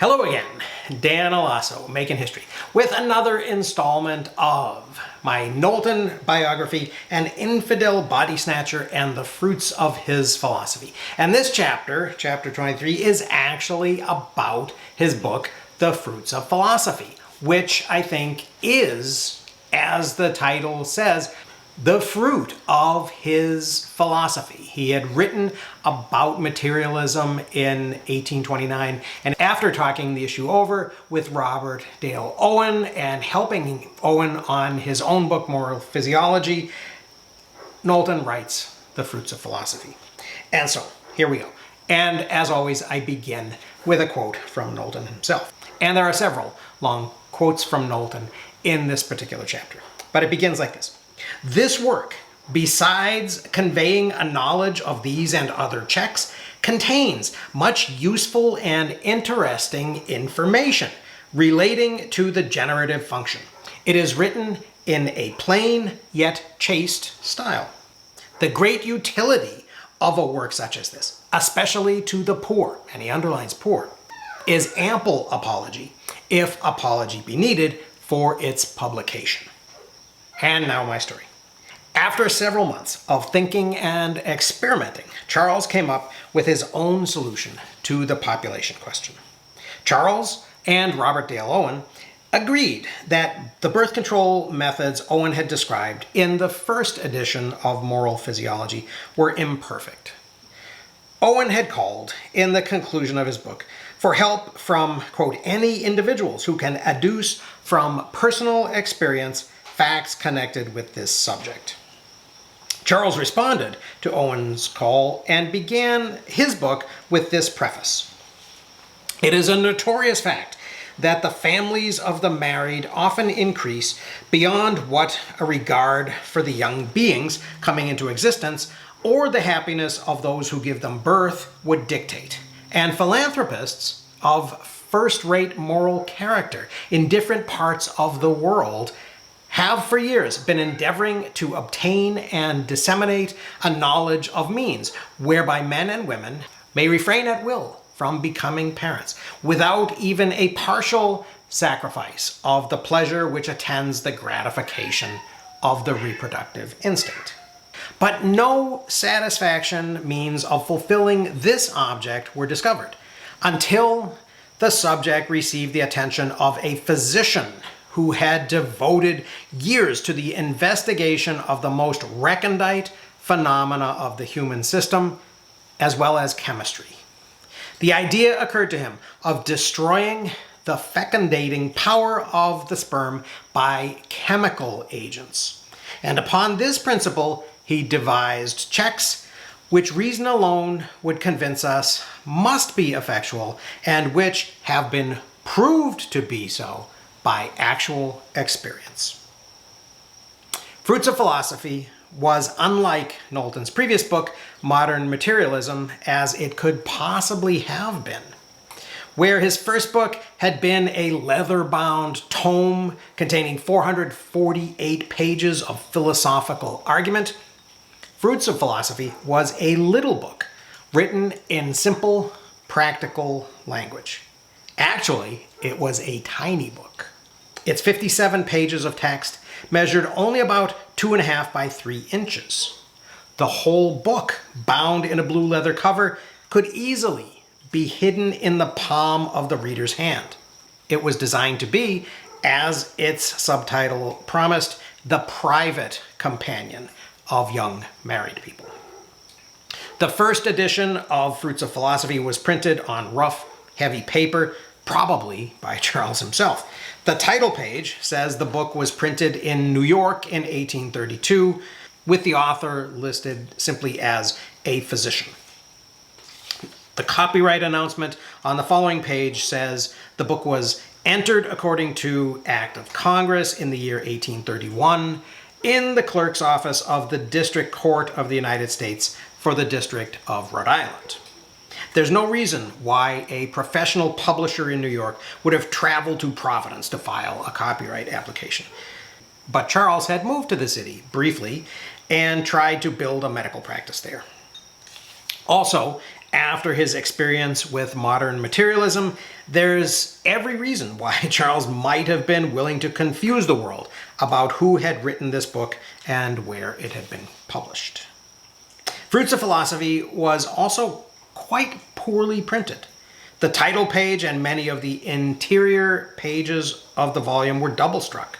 Hello again, Dan Alasso, making history, with another installment of my Knowlton Biography, An Infidel Body Snatcher and the Fruits of His Philosophy. And this chapter, chapter 23, is actually about his book, The Fruits of Philosophy, which I think is, as the title says, the fruit of his philosophy. He had written about materialism in 1829, and after talking the issue over with Robert Dale Owen and helping Owen on his own book, Moral Physiology, Knowlton writes The Fruits of Philosophy. And so, here we go. And as always, I begin with a quote from Knowlton himself. And there are several long quotes from Knowlton in this particular chapter. But it begins like this. This work, besides conveying a knowledge of these and other checks, contains much useful and interesting information relating to the generative function. It is written in a plain yet chaste style. The great utility of a work such as this, especially to the poor, and he underlines poor, is ample apology, if apology be needed, for its publication. And now my story. After several months of thinking and experimenting, Charles came up with his own solution to the population question. Charles and Robert Dale Owen agreed that the birth control methods Owen had described in the first edition of Moral Physiology were imperfect. Owen had called, in the conclusion of his book, for help from, quote, any individuals who can adduce from personal experience facts connected with this subject. Charles responded to Owen's call and began his book with this preface. It is a notorious fact that the families of the married often increase beyond what a regard for the young beings coming into existence or the happiness of those who give them birth would dictate. And philanthropists of first-rate moral character in different parts of the world have for years been endeavoring to obtain and disseminate a knowledge of means whereby men and women may refrain at will from becoming parents without even a partial sacrifice of the pleasure which attends the gratification of the reproductive instinct. But no satisfaction means of fulfilling this object were discovered until the subject received the attention of a physician who had devoted years to the investigation of the most recondite phenomena of the human system, as well as chemistry. The idea occurred to him of destroying the fecundating power of the sperm by chemical agents. And upon this principle, he devised checks which reason alone would convince us must be effectual and which have been proved to be so by actual experience. Fruits of Philosophy was unlike Knowlton's previous book, Modern Materialism, as it could possibly have been. Where his first book had been a leather-bound tome containing 448 pages of philosophical argument, Fruits of Philosophy was a little book written in simple, practical language. Actually, it was a tiny book. Its 57 pages of text measured only about 2.5 by 3 inches. The whole book, bound in a blue leather cover, could easily be hidden in the palm of the reader's hand. It was designed to be, as its subtitle promised, the private companion of young married people. The first edition of Fruits of Philosophy was printed on rough, heavy paper, probably by Charles himself. The title page says the book was printed in New York in 1832, with the author listed simply as a physician. The copyright announcement on the following page says the book was entered according to Act of Congress in the year 1831 in the clerk's office of the District Court of the United States for the District of Rhode Island. There's no reason why a professional publisher in New York would have traveled to Providence to file a copyright application. But Charles had moved to the city briefly and tried to build a medical practice there. Also, After his experience with modern materialism, there's every reason why Charles might have been willing to confuse the world about who had written this book and where it had been published. Fruits of Philosophy was also quite poorly printed. The title page and many of the interior pages of the volume were double struck.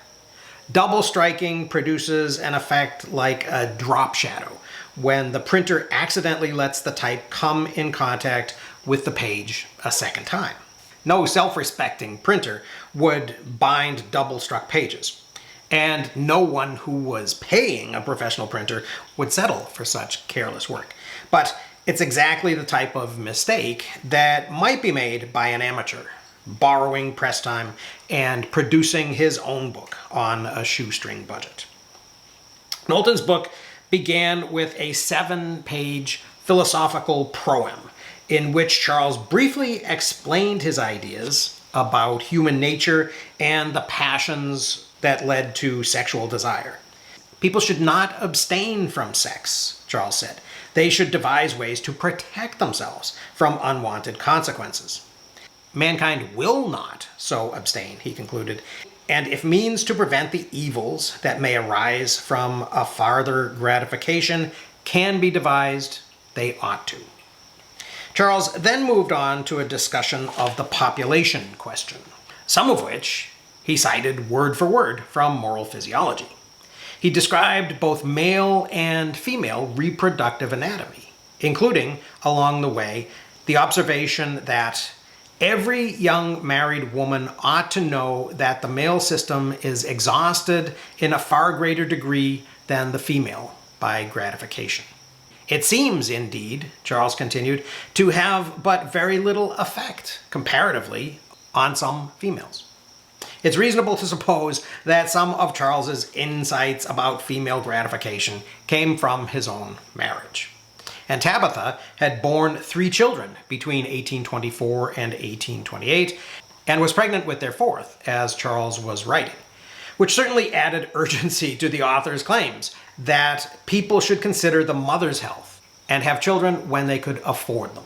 Double striking produces an effect like a drop shadow when the printer accidentally lets the type come in contact with the page a second time. No self-respecting printer would bind double-struck pages, and no one who was paying a professional printer would settle for such careless work. But it's exactly the type of mistake that might be made by an amateur, borrowing press time and producing his own book on a shoestring budget. Knowlton's book began with a 7-page philosophical ProM in which Charles briefly explained his ideas about human nature and the passions that led to sexual desire. People should not abstain from sex, Charles said. They should devise ways to protect themselves from unwanted consequences. Mankind will not so abstain, he concluded, and if means to prevent the evils that may arise from a farther gratification can be devised, they ought to. Charles then moved on to a discussion of the population question, some of which he cited word for word from moral physiology. He described both male and female reproductive anatomy, including, along the way, the observation that every young married woman ought to know that the male system is exhausted in a far greater degree than the female by gratification. It seems, indeed, Charles continued, to have but very little effect, comparatively, on some females. It's reasonable to suppose that some of Charles's insights about female gratification came from his own marriage. And Tabitha had borne 3 children between 1824 and 1828, and was pregnant with their 4th as Charles was writing, which certainly added urgency to the author's claims that people should consider the mother's health and have children when they could afford them.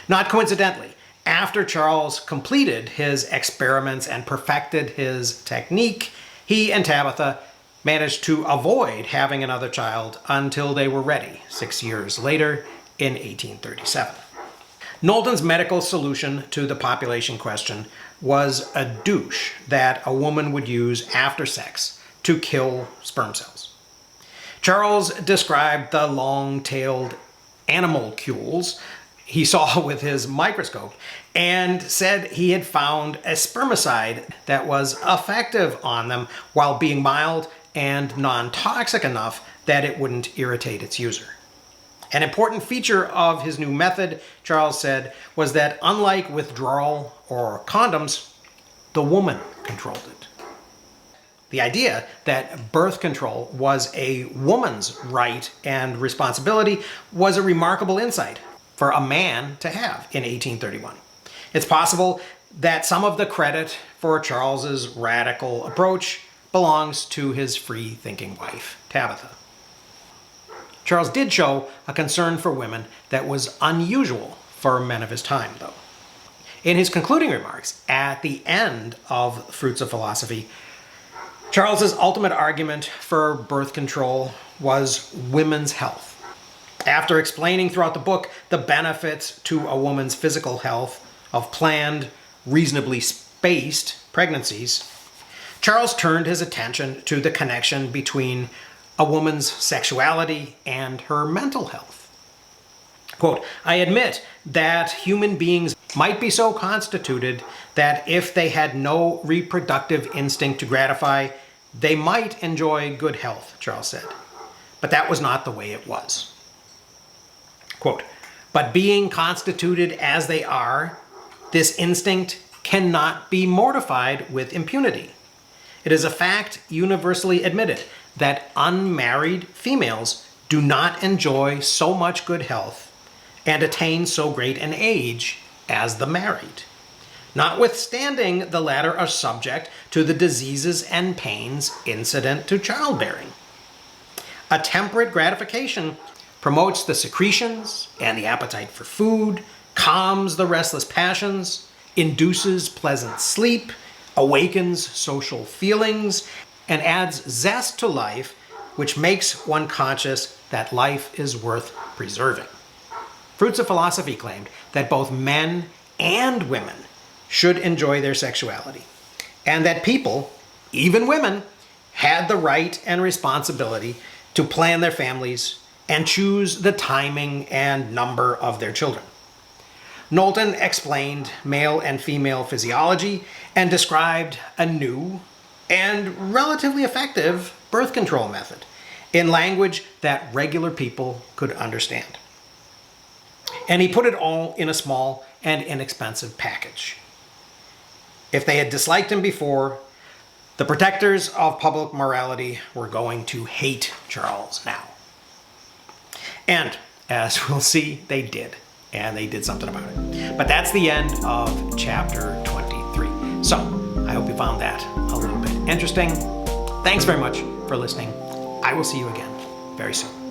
Not coincidentally, after Charles completed his experiments and perfected his technique, he and Tabitha managed to avoid having another child until they were ready 6 years later in 1837. Knowlton's medical solution to the population question was a douche that a woman would use after sex to kill sperm cells. Charles described the long-tailed animalcules he saw with his microscope and said he had found a spermicide that was effective on them while being mild and non-toxic enough that it wouldn't irritate its user. An important feature of his new method, Charles said, was that unlike withdrawal or condoms, the woman controlled it. The idea that birth control was a woman's right and responsibility was a remarkable insight for a man to have in 1831. It's possible that some of the credit for Charles's radical approach belongs to his free-thinking wife, Tabitha. Charles did show a concern for women that was unusual for men of his time, though. In his concluding remarks at the end of Fruits of Philosophy, Charles's ultimate argument for birth control was women's health. After explaining throughout the book the benefits to a woman's physical health of planned, reasonably spaced pregnancies, Charles turned his attention to the connection between a woman's sexuality and her mental health. Quote, "I admit that human beings might be so constituted that if they had no reproductive instinct to gratify, they might enjoy good health," Charles said. But that was not the way it was. Quote, "But being constituted as they are, this instinct cannot be mortified with impunity. It is a fact universally admitted that unmarried females do not enjoy so much good health and attain so great an age as the married. Notwithstanding, the latter are subject to the diseases and pains incident to childbearing. A temperate gratification promotes the secretions and the appetite for food, calms the restless passions, induces pleasant sleep, awakens social feelings, and adds zest to life, which makes one conscious that life is worth preserving. Fruits of Philosophy claimed that both men and women should enjoy their sexuality, and that people, even women, had the right and responsibility to plan their families and choose the timing and number of their children. Knowlton explained male and female physiology and described a new and relatively effective birth control method in language that regular people could understand. And he put it all in a small and inexpensive package. If they had disliked him before, the protectors of public morality were going to hate Charles now. And as we'll see, they did. And they did something about it. But that's the end of chapter 23. So I hope you found that a little bit interesting. Thanks very much for listening. I will see you again very soon.